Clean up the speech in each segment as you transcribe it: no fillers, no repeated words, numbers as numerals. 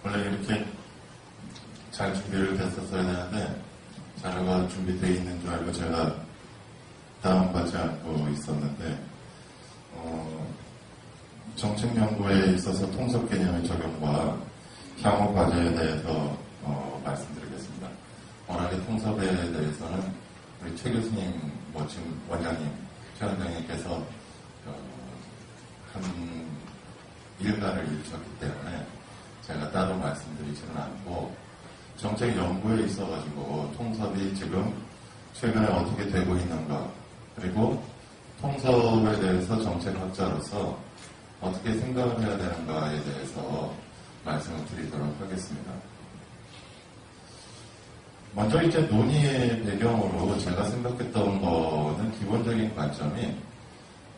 원래 이렇게 잘 준비를 됐었어야 되는데 자료가 준비되어 있는 줄 알고 제가 다운받지 않고 있었는데 정책 연구에 있어서 통섭 개념의 적용과 향후 과제에 대해서 말씀드리겠습니다. 워낙에 통섭에 대해서는 우리 최 교수님, 지금 원장님, 최 원장님께서 한 일간을 일으켰기 때문에 제가 따로 말씀드리지는 않고 정책 연구에 있어가지고 통섭이 지금 최근에 어떻게 되고 있는가, 그리고 통섭에 대해서 정책학자로서 어떻게 생각을 해야 되는가에 대해서 말씀을 드리도록 하겠습니다. 먼저 이제 논의의 배경으로 제가 생각했던 거는 기본적인 관점이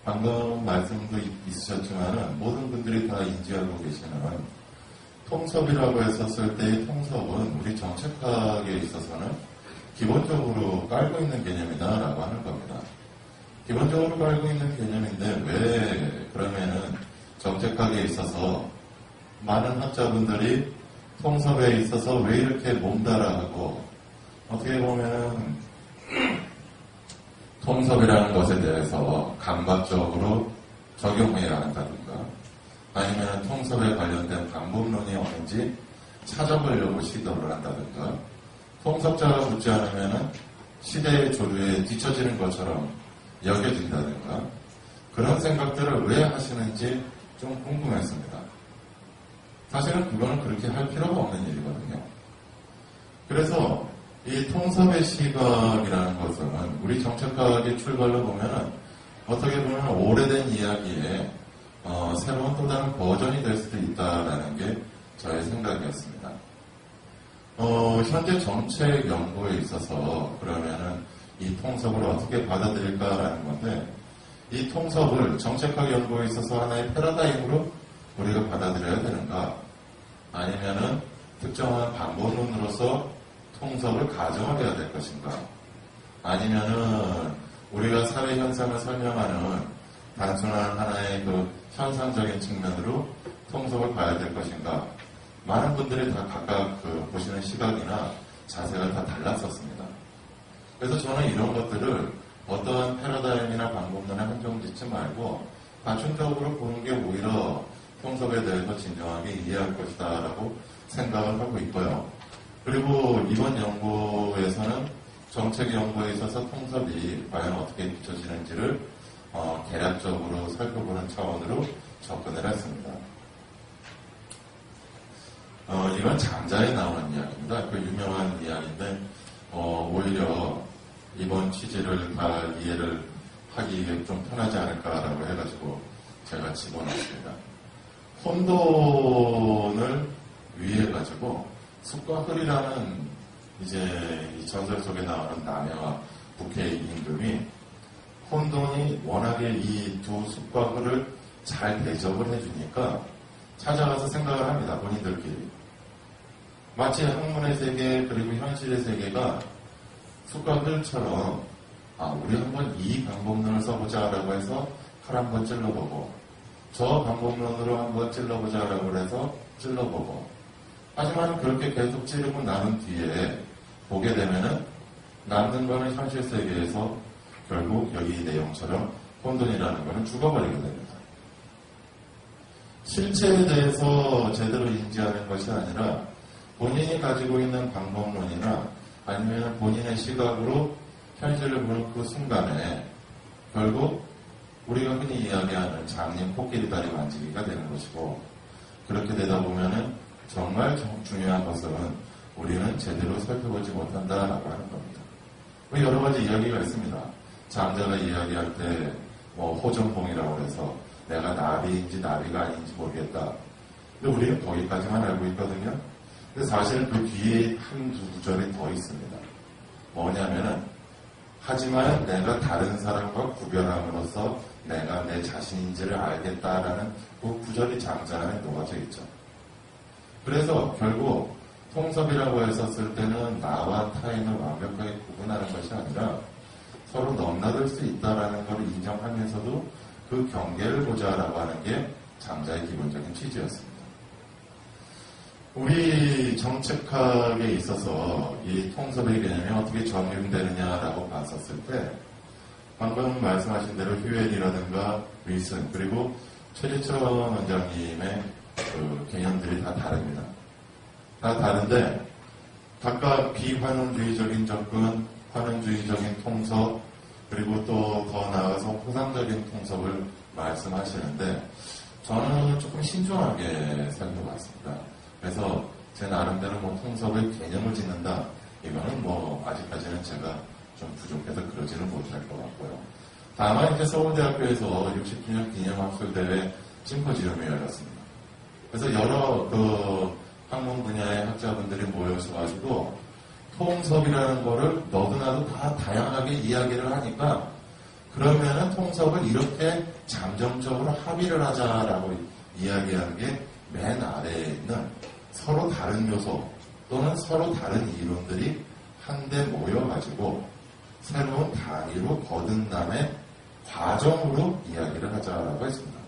방금 말씀도 있으셨지만은 모든 분들이 다 인지하고 계시는 통섭이라고 했었을 때의 통섭은 우리 정책학에 있어서는 기본적으로 깔고 있는 개념이다라고 하는 겁니다. 기본적으로 깔고 있는 개념인데 왜 그러면은 정책학에 있어서 많은 학자분들이 통섭에 있어서 왜 이렇게 몸달아하고 어떻게 보면 통섭이라는 것에 대해서 감각적으로 적용해야 한다든가 아니면 통섭에 관련된 방법론이 없는지 찾아보려고 시도를 한다든가 통섭자가 붙지 않으면 시대의 조류에 뒤처지는 것처럼 여겨진다든가 그런 생각들을 왜 하시는지 좀 궁금했습니다. 사실은 그거는 그렇게 할 필요가 없는 일이거든요. 그래서 이 통섭의 시각이라는 것은 우리 정책학의 출발로 보면은 어떻게 보면 오래된 이야기에 새로운 또 다른 버전이 될 수도 있다라는 게 저의 생각이었습니다. 현재 정책 연구에 있어서 그러면은 이 통섭을 어떻게 받아들일까라는 건데 이 통섭을 정책학 연구에 있어서 하나의 패러다임으로 우리가 받아들여야 되는가 아니면은 특정한 방법론으로서 통섭을 가정하게 될 것인가 아니면은 우리가 사회 현상을 설명하는 단순한 하나의 그 현상적인 측면으로 통섭을 봐야 될 것인가 많은 분들이 다 각각 보시는 시각이나 자세가 다 달랐었습니다. 그래서 저는 이런 것들을 어떠한 패러다임이나 방법론에 한정짓지 말고 다층적으로 보는 게 오히려 통섭에 대해서 진정하게 이해할 것이다 라고 생각을 하고 있고요. 그리고 이번 연구에서는 정책 연구에 있어서 통섭이 과연 어떻게 비춰지는지를 개략적으로 살펴보는 차원으로 접근을 했습니다. 이건 장자에 나오는 이야기입니다. 그 유명한 이야기인데 오히려 이번 취지를 다 이해를 하기 좀 편하지 않을까라고 해가지고 제가 집어넣었습니다. 혼돈을 위해가지고 숲과 흙이라는 이제 이 전설 속에 나오는 남해와 북해의 임금이 혼돈이 워낙에 이 두 숲과 흙을 잘 대접을 해주니까 찾아가서 생각을 합니다. 본인들끼리. 마치 학문의 세계 그리고 현실의 세계가 숲과 흙처럼 우리 한번 이 방법론을 써보자라고 해서 칼 한번 찔러보고 저 방법론으로 한번 찔러보자라고 해서 찔러보고 하지만 그렇게 계속 찌르고 나는 뒤에 보게 되면은 남는 거는 현실 세계에서 결국 여기 내용처럼 혼돈이라는 거는 죽어버리게 됩니다. 실체에 대해서 제대로 인지하는 것이 아니라 본인이 가지고 있는 방법론이나 아니면 본인의 시각으로 현실을 보는 그 순간에 결국 우리가 흔히 이야기하는 장님 코끼리 다리 만지기가 되는 것이고 그렇게 되다 보면은 정말 중요한 것은 우리는 제대로 살펴보지 못한다라고 하는 겁니다. 여러 가지 이야기가 있습니다. 장자가 이야기할 때 호정봉이라고 해서 내가 나비인지 나비가 아닌지 모르겠다. 근데 우리는 거기까지만 알고 있거든요. 근데 사실은 그 뒤에 한두 구절이 더 있습니다. 뭐냐면은 하지만 내가 다른 사람과 구별함으로써 내가 내 자신인지를 알겠다라는 그 구절이 장자 안에 녹아져 있죠. 그래서 결국 통섭이라고 했었을 때는 나와 타인을 완벽하게 구분하는 것이 아니라 서로 넘나들 수 있다라는 걸 인정하면서도 그 경계를 보자라고 하는 게 장자의 기본적인 취지였습니다. 우리 정책학에 있어서 이 통섭의 개념이 어떻게 적용되느냐라고 봤었을 때 방금 말씀하신 대로 휴엘이라든가 윌슨 그리고 최재천 원장님의 그 개념들이 다 다릅니다. 다 다른데 각각 비환원주의적인 접근, 환원주의적인 통섭 그리고 또 더 나아가서 호상적인 통섭을 말씀하시는데 저는 조금 신중하게 살펴봤습니다. 그래서 제 나름대로 뭐 통섭의 개념을 짓는다 이거는 뭐 아직까지는 제가 좀 부족해서 그러지는 못할 것 같고요. 다만 이제 서울대학교에서 60주년 기념학술대회 심포지움이 열렸습니다. 그래서 여러 그 학문 분야의 학자분들이 모여서가지고 통섭이라는 거를 너도나도 다 다양하게 이야기를 하니까 그러면은 통섭을 이렇게 잠정적으로 합의를 하자라고 이야기하는 게 맨 아래에 있는 서로 다른 요소 또는 서로 다른 이론들이 한데 모여가지고 새로운 단위로 거듭남의 과정으로 이야기를 하자라고 했습니다.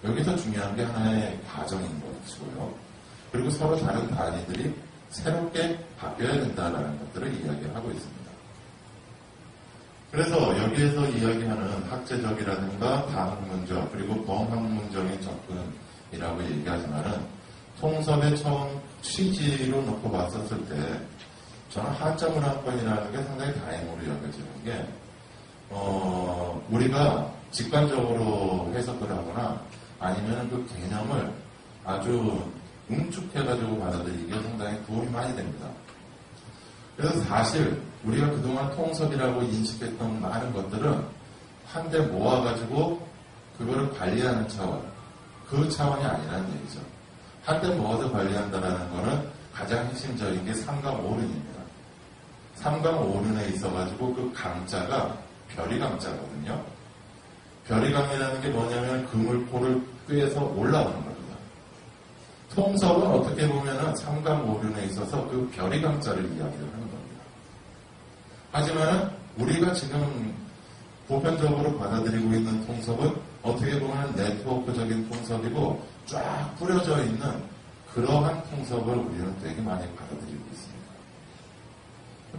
여기서 중요한 게 하나의 과정인 것이고요. 그리고 서로 다른 단위들이 새롭게 바뀌어야 된다는 것들을 이야기를 하고 있습니다. 그래서 여기에서 이야기하는 학제적이라든가 다학문적 그리고 범학문적인 접근이라고 얘기하지만은 통섭의 처음 취지로 놓고 봤었을 때 저는 한자문화권이라는 게 상당히 다행으로 여겨지는 게 우리가 직관적으로 해석을 하거나 아니면 그 개념을 아주 응축해가지고 받아들이기에 상당히 도움이 많이 됩니다. 그래서 사실 우리가 그동안 통섭이라고 인식했던 많은 것들은 한데 모아가지고 그거를 관리하는 차원, 그 차원이 아니라는 얘기죠. 한데 모아서 관리한다는 거는 가장 핵심적인 게 삼강오륜입니다. 삼강오륜에 있어가지고 그 강자가 별이강자거든요. 별이강이라는 게 뭐냐면 그물포를 꿰서 올라오는 겁니다. 통섭은 어떻게 보면은 삼강오륜에 있어서 그 별이강자를 이야기를 하는 겁니다. 하지만 우리가 지금 보편적으로 받아들이고 있는 통섭은 어떻게 보면 네트워크적인 통섭이고 쫙 뿌려져 있는 그러한 통섭을 우리는 되게 많이 받아들이고 있습니다.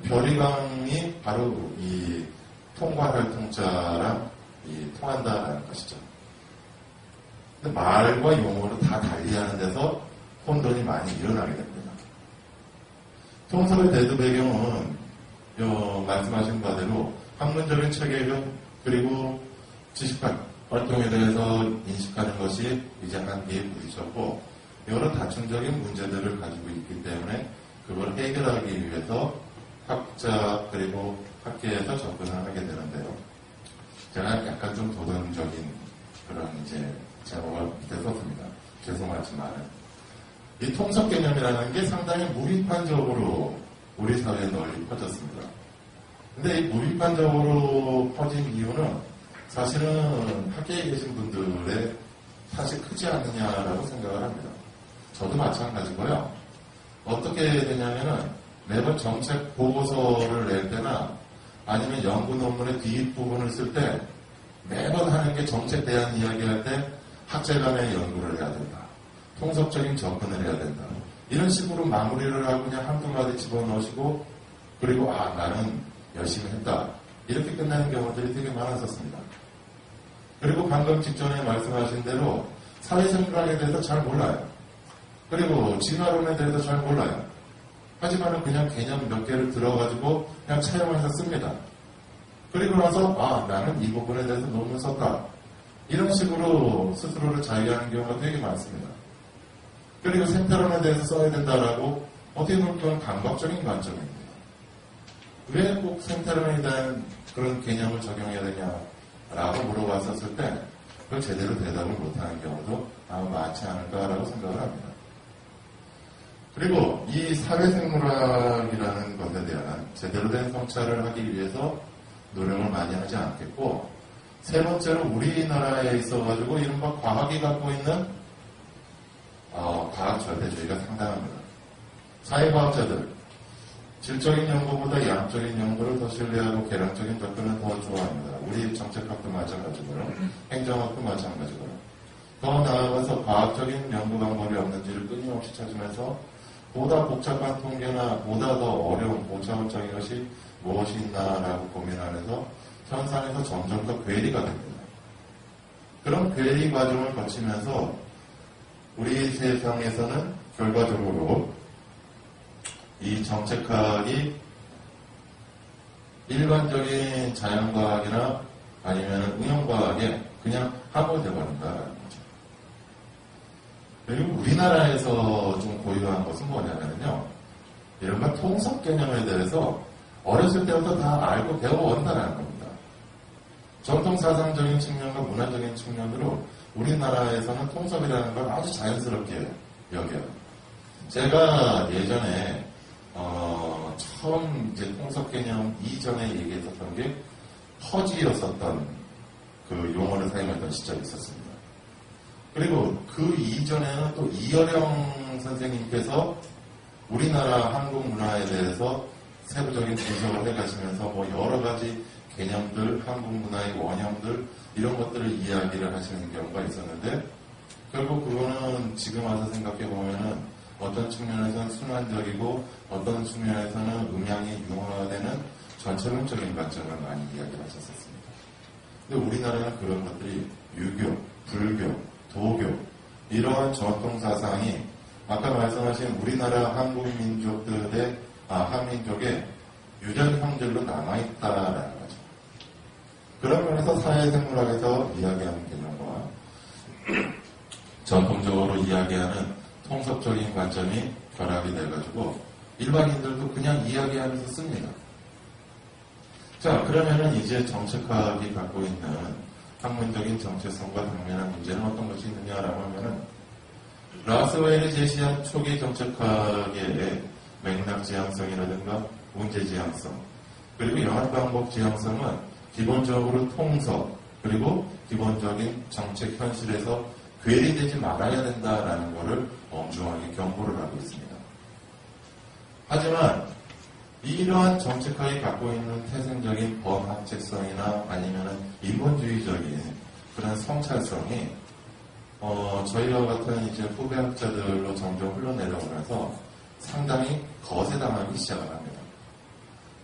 별이강이 바로 이 통괄할 통자랑 이 통한다라는 것이죠. 근데 말과 용어를 다 달리하는 데서 혼돈이 많이 일어나게 됩니다. 통섭의 대두 배경은 말씀하신 바대로 학문적인 체계적 그리고 지식 활동에 대해서 인식하는 것이 이제 한계에 부딪혔고 여러 다층적인 문제들을 가지고 있기 때문에 그걸 해결하기 위해서 학자 그리고 학계에서 접근을 하게 되는데요. 제가 약간 좀 도전적인 그런 이제 제목을 밑에 썼습니다. 죄송하지만 이 통섭 개념이라는 게 상당히 무비판적으로 우리 사회에 널리 퍼졌습니다. 근데 이 무비판적으로 퍼진 이유는 사실은 학계에 계신 분들의 탓이 크지 않느냐라고 생각을 합니다. 저도 마찬가지고요. 어떻게 되냐면은 매번 정책 보고서를 낼 때나 아니면 연구 논문의 뒷부분을 쓸 때 매번 하는 게 정책 대안 이야기할 때 학제 간의 연구를 해야 된다. 통섭적인 접근을 해야 된다. 이런 식으로 마무리를 하고 그냥 한두 마디 집어넣으시고 그리고 나는 열심히 했다. 이렇게 끝나는 경우들이 되게 많았었습니다. 그리고 방금 직전에 말씀하신 대로 사회생물학에 대해서 잘 몰라요. 그리고 진화론에 대해서 잘 몰라요. 하지만 그냥 개념 몇 개를 들어가지고 그냥 차용해서 씁니다. 그리고 나서 나는 이 부분에 대해서 논문 썼다. 이런 식으로 스스로를 자유하는 경우가 되게 많습니다. 그리고 생태론에 대해서 써야 된다라고 어떻게 보면 강박적인 관점입니다. 왜 꼭 생태론에 대한 그런 개념을 적용해야 되냐라고 물어봤었을 때 그걸 제대로 대답을 못하는 경우도 아마 많지 않을까라고 생각을 합니다. 그리고 이 사회생물학이라는 것에 대한 제대로 된 성찰을 하기 위해서 노력을 많이 하지 않겠고 세 번째로 우리나라에 있어가지고 이른바 과학이 갖고 있는 과학 절대주의가 상당합니다. 사회과학자들 질적인 연구보다 양적인 연구를 더 신뢰하고 계량적인 접근을 더 좋아합니다. 우리 정책학도 마찬가지고요. 행정학도 마찬가지고요. 더 나아가서 과학적인 연구 방법이 없는지를 끊임없이 찾으면서 보다 복잡한 통계나 보다 더 어려운 고차원적인 것이 무엇이 있나라고 고민하면서 현상에서 점점 더 괴리가 됩니다. 그런 괴리 과정을 거치면서 우리 세상에서는 결과적으로 이 정책학이 일반적인 자연과학이나 아니면 응용과학에 그냥 함몰되어버린다는 거죠. 그리고 우리나라에서 좀 고유한 것은 뭐냐면요. 이른바 통섭 개념에 대해서 어렸을 때부터 다 알고 배워온다는 겁니다. 전통사상적인 측면과 문화적인 측면으로 우리나라에서는 통섭이라는 걸 아주 자연스럽게 여겨요. 제가 예전에 처음 이제 통섭 개념 이전에 얘기했었던 게 퍼지였었던 그 용어를 사용했던 시절이 있었습니다. 그리고 그 이전에는 또 이어령 선생님께서 우리나라 한국 문화에 대해서 세부적인 분석을 해가시면서 뭐 여러 가지 개념들, 한국 문화의 원형들 이런 것들을 이야기를 하시는 경우가 있었는데 결국 그거는 지금 와서 생각해 보면은 어떤 측면에서는 순환적이고 어떤 측면에서는 음양이 융화되는 전체론적인 관점을 많이 이야기를 하셨었습니다. 근데 우리나라는 그런 것들이 유교, 불교, 도교 이러한 전통사상이 아까 말씀하신 우리나라 한민족의 유전 형질로 남아있다라는 거죠. 그런 면에서 사회생물학에서 이야기하는 개념과 전통적으로 이야기하는 통섭적인 관점이 결합이 돼가지고 일반인들도 그냥 이야기하면서 씁니다. 자, 그러면은 이제 정책학이 갖고 있는 학문적인 정체성과 당면한 문제는 어떤 것이 있느냐라고 하면은 라스웰이 제시한 초기 정책학의 맥락 지향성이라든가 문제 지향성 그리고 영합 방법 지향성은 기본적으로 통섭 그리고 기본적인 정책 현실에서 괴리되지 말아야 된다라는 것을 엄중하게 경고를 하고 있습니다. 하지만 이러한 정책학이 갖고 있는 태생적인 범학책성이나 아니면 인본주의적인 그런 성찰성이 저희와 같은 이제 후배학자들로 점점 흘러내려오면서 상당히 거세당하기 시작을 합니다.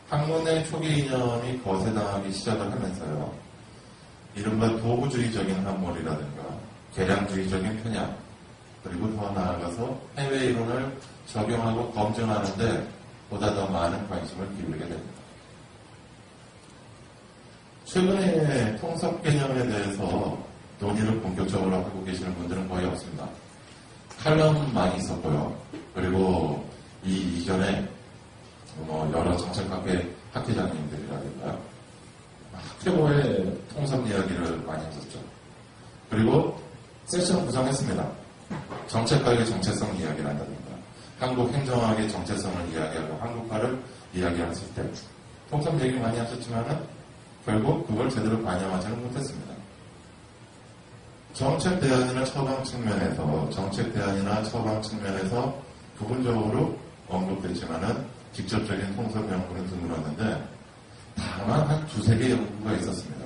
학문의 초기 이념이 거세당하기 시작을 하면서요. 이른바 도구주의적인 학문이라든가 계량주의적인 편향 그리고 더 나아가서 해외 이론을 적용하고 검증하는데 보다 더 많은 관심을 기울이게 됩니다. 최근에 통섭 개념에 대해서 논의를 본격적으로 하고 계시는 분들은 거의 없습니다. 칼럼 많이 있었고요. 그리고 이 이전에 여러 정책학회 학회장님들이라든가 학회보의 통섭 이야기를 많이 했었죠. 그리고 세션 구성했습니다. 정책학의 정체성 이야기를 한다든가 한국 행정학의 정체성을 이야기하고 한국화를 이야기했을 때 통섭 얘기 많이 하셨지만은 결국 그걸 제대로 반영하지는 못했습니다. 정책 대안이나 처방 측면에서 부분적으로 언급됐지만은 직접적인 통섭 연구는 드물었는데 다만 한 두세 개 연구가 있었습니다.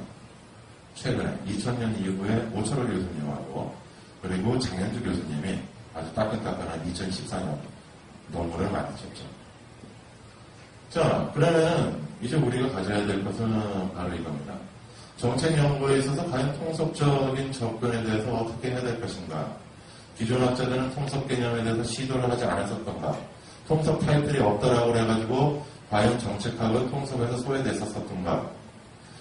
최근에 2000년 이후에 오철호 교수님하고 그리고 장현주 교수님이 아주 따끈따끈한 2014년 논문을 만드셨죠. 자, 그러면 이제 우리가 가져야 될 것은 바로 이겁니다. 정책 연구에 있어서 과연 통섭적인 접근에 대해서 어떻게 해야 될 것인가? 기존 학자들은 통섭 개념에 대해서 시도를 하지 않았었던가? 통섭 타입들이 없다라고 그래가지고 과연 정책학은 통섭에서 소외됐었던가?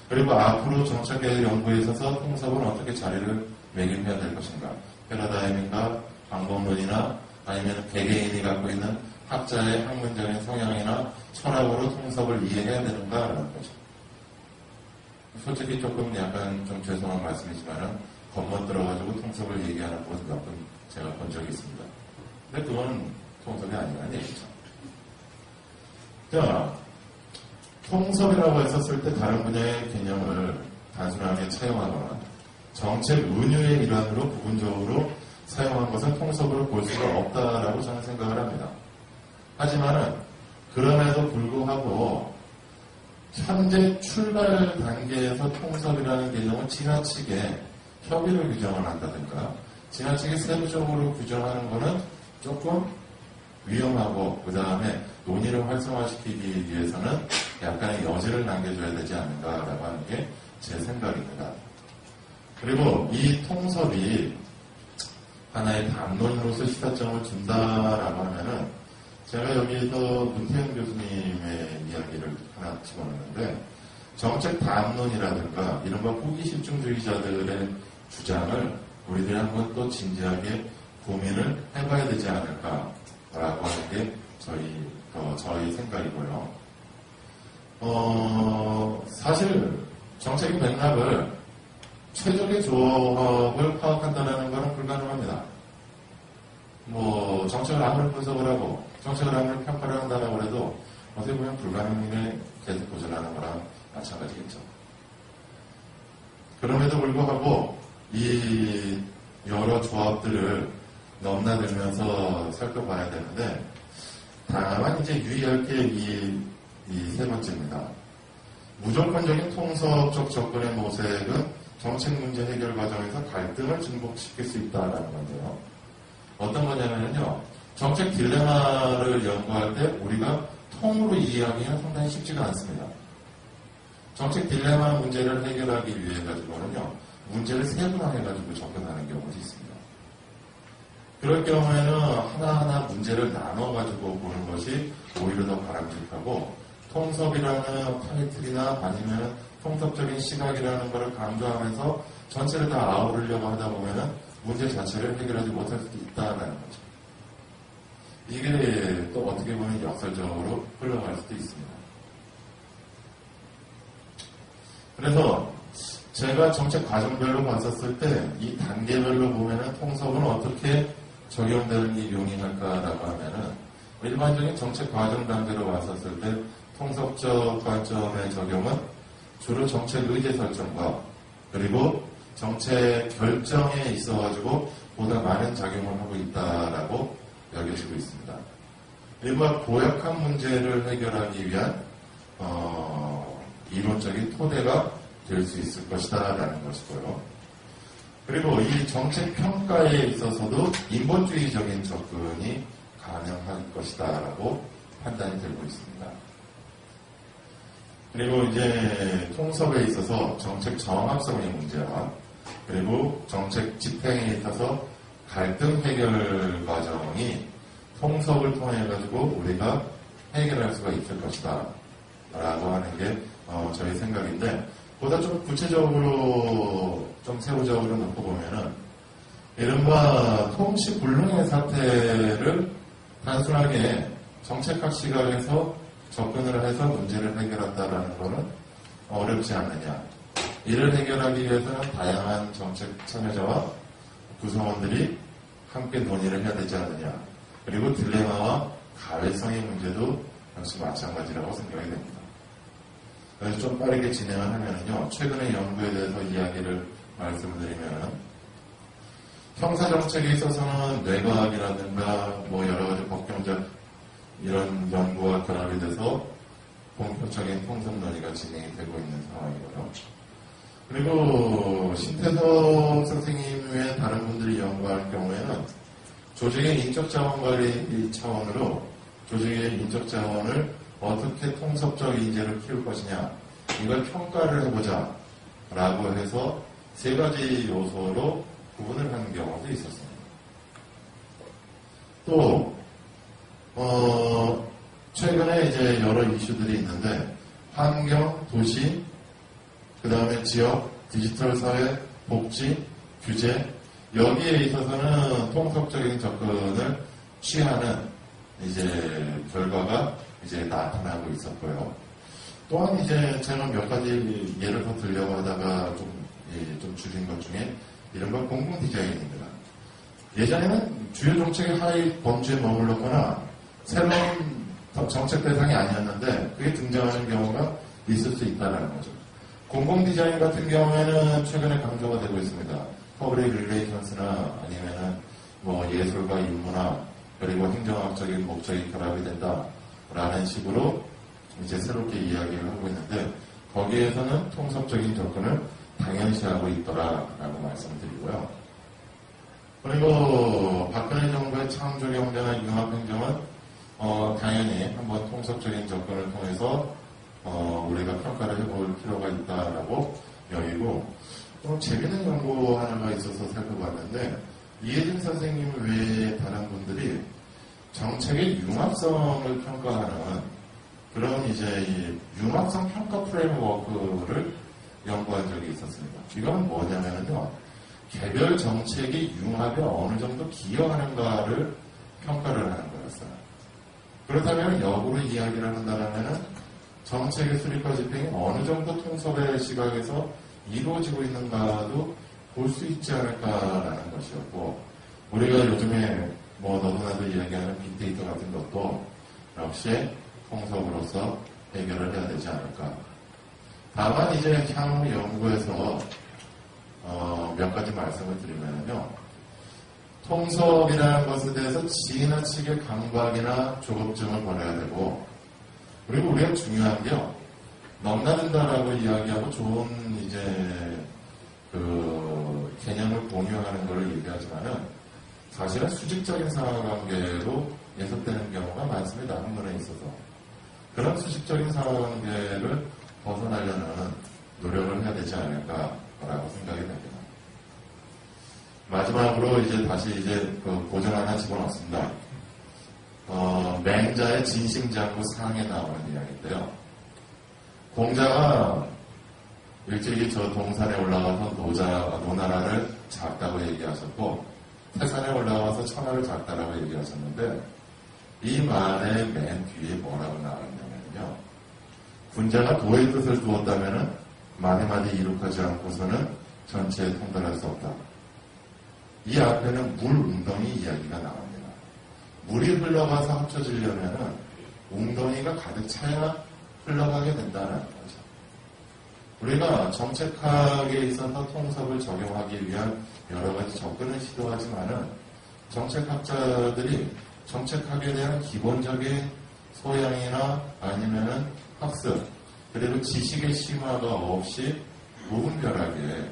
그리고 앞으로 정책의 연구에 있어서 통섭은 어떻게 자리를 매김해야 될 것인가? 패러다임인가? 방법론이나 아니면 개개인이 갖고 있는 학자의 학문적인 성향이나 철학으로 통섭을 이해해야 되는가라는 거죠. 솔직히 조금 약간 좀 죄송한 말씀이지만은 겉멋 들어가지고 통섭을 얘기하는 것을 몇 번 제가 본 적이 있습니다. 근데 그건 통섭이 아니라는 얘기죠. 자, 통섭이라고 했었을 때 다른 분야의 개념을 단순하게 차용하거나 정책 은유의 일환으로 부분적으로 사용한 것은 통섭으로 볼 수가 없다라고 저는 생각을 합니다. 하지만은 그럼에도 불구하고 현재 출발 단계에서 통섭이라는 개념을 지나치게 협의를 규정을 한다든가 지나치게 세부적으로 규정하는 것은 조금 위험하고 그 다음에 논의를 활성화시키기 위해서는 약간의 여지를 남겨줘야 되지 않는가라고 하는 게 제 생각입니다. 그리고 이 통섭이 하나의 담론으로서 시사점을 준다라고 하면은 제가 여기서 문태영 교수님의 이야기를 하나 집어넣는데 정책 담론이라든가 이른바 후기 실증주의자들의 주장을 우리들이 한번 또 진지하게 고민을 해봐야 되지 않을까라고 하는 게 저희 생각이고요. 사실 정책의 맥락을 최적의 조합을 파악한다는 것은 불가능합니다. 정책을 아무리 분석을 하고 정책을 아무리 평가를 한다고 해도 어떻게 보면 불가능에 계속 도전하는 거랑 마찬가지겠죠. 그럼에도 불구하고 이 여러 조합들을 넘나들면서 살펴봐야 되는데 다만 이제 유의할 게 이 세 번째입니다. 무조건적인 통섭적 접근의 모색은 정책 문제 해결 과정에서 갈등을 증폭시킬 수 있다는 건데요. 어떤 거냐면요. 정책 딜레마를 연구할 때 우리가 통으로 이해하기는 상당히 쉽지가 않습니다. 정책 딜레마 문제를 해결하기 위해 가지고는요. 문제를 세분화해가지고 접근하는 경우도 있습니다. 그럴 경우에는 하나하나 문제를 나눠가지고 보는 것이 오히려 더 바람직하고 통섭이라는 타이틀이나 아니면 통섭적인 시각이라는 것을 강조하면서 전체를 다 아우르려고 하다 보면은 문제 자체를 해결하지 못할 수도 있다는 거죠. 이게 또 어떻게 보면 역설적으로 흘러갈 수도 있습니다. 그래서 제가 정책 과정별로 봤었을 때 이 단계별로 보면은 통섭은 어떻게 적용되는지 용이할까라고 하면은 일반적인 정책 과정 단계로 봤었을 때 통섭적 관점의 적용은 주로 정책 의제 설정과 그리고 정책 결정에 있어가지고 보다 많은 작용을 하고 있다라고 여겨지고 있습니다. 일반 고약한 문제를 해결하기 위한 이론적인 토대가 될 수 있을 것이다라는 것이고요. 그리고 이 정책 평가에 있어서도 인본주의적인 접근이 가능할 것이다라고 판단이 되고 있습니다. 그리고 이제 통섭에 있어서 정책 정합성의 문제와 그리고 정책 집행에 있어서 갈등 해결 과정이 통섭을 통해 가지고 우리가 해결할 수가 있을 것이다 라고 하는 게 저희 생각인데 보다 좀 구체적으로 좀 세부적으로 놓고 보면은 이른바 통치불능의 사태를 단순하게 정책학 시각에서 접근을 해서 문제를 해결한다라는 것은 어렵지 않느냐. 이를 해결하기 위해서는 다양한 정책 참여자와 구성원들이 함께 논의를 해야 되지 않느냐. 그리고 딜레마와 가외성의 문제도 역시 마찬가지라고 생각이 됩니다. 그래서 좀 빠르게 진행을 하면요. 최근의 연구에 대해서 이야기를 말씀드리면 형사정책에 있어서는 뇌과학이라든가 여러 가지 법경적 이런 연구와 결합이 돼서 본격적인 통섭 논의가 진행이 되고 있는 상황이고요. 그리고 신태석 선생님 외에 다른 분들이 연구할 경우에는 조직의 인적 자원 관리 차원으로 조직의 인적 자원을 어떻게 통섭적 인재를 키울 것이냐 이걸 평가를 해보자 라고 해서 세 가지 요소로 구분을 하는 경우도 있었습니다. 또 최근에 이제 여러 이슈들이 있는데 환경, 도시, 그 다음에 지역, 디지털 사회, 복지, 규제 여기에 있어서는 통섭적인 접근을 취하는 이제 결과가 이제 나타나고 있었고요. 또한 이제 제가 몇 가지 예를 더 들려고 하다가 좀 줄인 것 중에 이른바 공공 디자인입니다. 예전에는 주요 정책의 하위 범주에 머물렀거나 새로운 정책 대상이 아니었는데 그게 등장하는 경우가 있을 수 있다는 거죠. 공공 디자인 같은 경우에는 최근에 강조가 되고 있습니다. 퍼블릭 릴레이션스나 아니면은 예술과 인문화 그리고 행정학적인 목적이 결합이 된다라는 식으로 이제 새롭게 이야기를 하고 있는데 거기에서는 통섭적인 접근을 당연시하고 있더라라고 말씀드리고요. 그리고 박근혜 정부의 창조경제나 융합행정은 당연히 한번 통섭적인 접근을 통해서 우리가 평가를 해볼 필요가 있다라고 여기고, 재밌는 연구 하나가 있어서 살펴봤는데, 이혜진 선생님 외에 다른 분들이 정책의 융합성을 평가하는 그런 이제 이 융합성 평가 프레임워크를 연구한 적이 있었습니다. 이건 뭐냐면요, 개별 정책이 융합에 어느 정도 기여하는가를 평가를 하는 거였어요. 그렇다면 역으로 이야기를 한다면 정책의 수립과 집행이 어느 정도 통섭의 시각에서 이루어지고 있는가도 볼 수 있지 않을까라는 것이었고, 우리가 요즘에 뭐 너도나도 이야기하는 빅데이터 같은 것도 역시 통섭으로서 해결을 해야 되지 않을까. 다만 이제 향후 연구에서 몇 가지 말씀을 드리면요, 통섭이라는 것에 대해서 지나치게 강박이나 조급증을 버려야 되고, 그리고 우리가 중요한 게요, 넘나든다라고 이야기하고 좋은 이제 그 개념을 공유하는 걸 얘기하지만은 사실은 수직적인 상하관계로 예속되는 경우가 많습니다. 학문에 있어서. 그런 수직적인 상하관계를 벗어나려는 노력을 해야 되지 않을까라고 생각이 됩니다. 마지막으로 이제 다시 이제 그 고정 하나 집어넣습니다. 맹자의 진심장구 상에 나오는 이야기인데요. 공자가 일찍이 저 동산에 올라가서 노나라를 작다고 얘기하셨고, 태산에 올라가서 천하를 작다라고 얘기하셨는데, 이 말의 맨 뒤에 뭐라고 나왔냐면요, 군자가 도의 뜻을 두었다면은 마디마디 이룩하지 않고서는 전체에 통달할 수 없다. 이 앞에는 물 웅덩이 이야기가 나옵니다. 물이 흘러가서 합쳐지려면은 웅덩이가 가득 차야 흘러가게 된다는 거죠. 우리가 정책학에 있어서 통섭을 적용하기 위한 여러 가지 접근을 시도하지만은 정책학자들이 정책학에 대한 기본적인 소양이나 아니면은 학습, 그리고 지식의 심화가 없이 무분별하게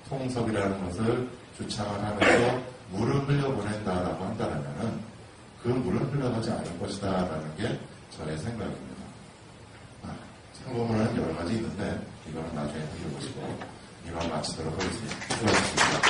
통섭이라는 것을 주창을 하면서 물을 흘려보낸다라고 한다면은 그 물은 흘러가지 않을 것이다라는 게 저의 생각입니다. 참고문은 여러 가지 있는데 이거는 나중에 해보시고 이만 마치도록 하겠습니다. 수고하셨습니다.